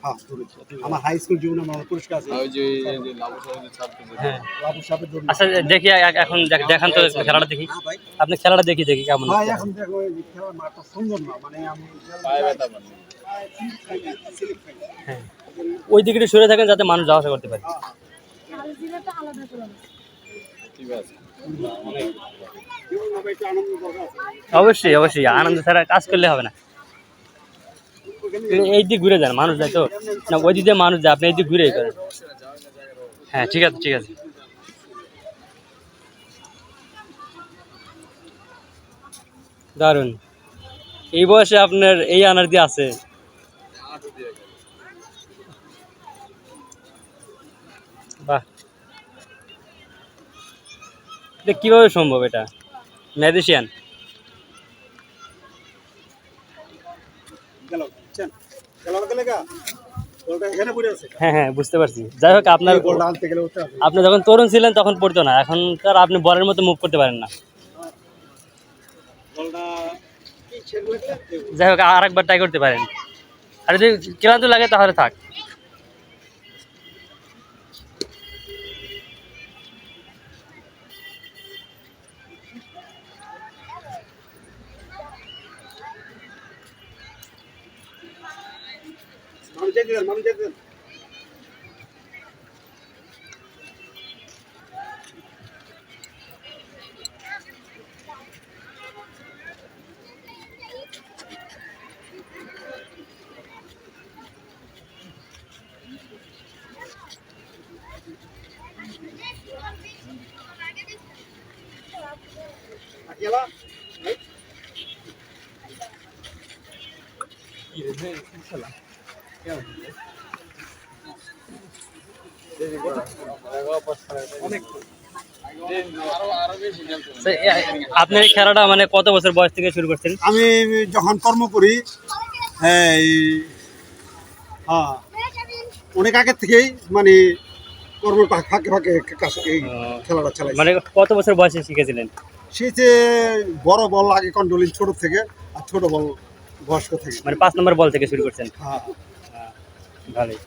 হ্যাঁ দৌড়েছি। আমার high school জীবনে আমার পুরস্কার আছে। হ্যাঁ লাবু সাহেবের দৌড়। আচ্ছা দেখি এখন দেখান তো খেলাটা দেখি। হ্যাঁ ভাই। আপনি খেলাটা দেখি কেমন ভাই হচ্ছে। এখন দেখো এই যে খেলার মাঠটা সুন্দর না, মানে আমি হ্যাঁ ওই দিকে একটু সরে থাকেন যাতে মানুষ যাওয়া আসা করতে পারে। অবশ্যই অবশ্যই আনন্দ ছাড়া কাজ করলে হবে না। এই দিক ঘুরে যান, মানুষ যায় তো না, ওই দিক দিয়ে মানুষ যায়, আপনি এই দিক ঘুরে করেন। হ্যাঁ ঠিক আছে ঠিক আছে। দারুণ, এই বয়সে আপনার এই এনার্জি আছে। বাহ, এটা কিভাবে সম্ভব? এটা ম্যাজিশিয়ান। হ্যাঁ হ্যাঁ বুঝতে পারছি। যাই হোক আপনি যখন তরুণ ছিলেন তখন পড়তো না, এখন তার আপনি বলের মতো মুভ করতে পারেন না। যাই হোক আর একবার ট্রাই করতে পারেন, আর যদি ক্লান্ত লাগে তাহলে থাক। আপনার এই খেলাটা মানে কত বছর বয়স থেকে শুরু করছেন? আমি যখন কর্ম করি এই অনেক আগের থেকেই মানে কর্মের ফাঁকে ফাঁকে এই খেলাটা চালাই। মানে কত বছর বয়সে শিখেছিলেন? সেতে বড় বল আগে কন্ট্রোলিং ছোট থেকে, আর ছোট বল বয়স্ক থেকে। মানে 5 নম্বর বল থেকে শুরু করছেন? হ্যাঁ ভালোই।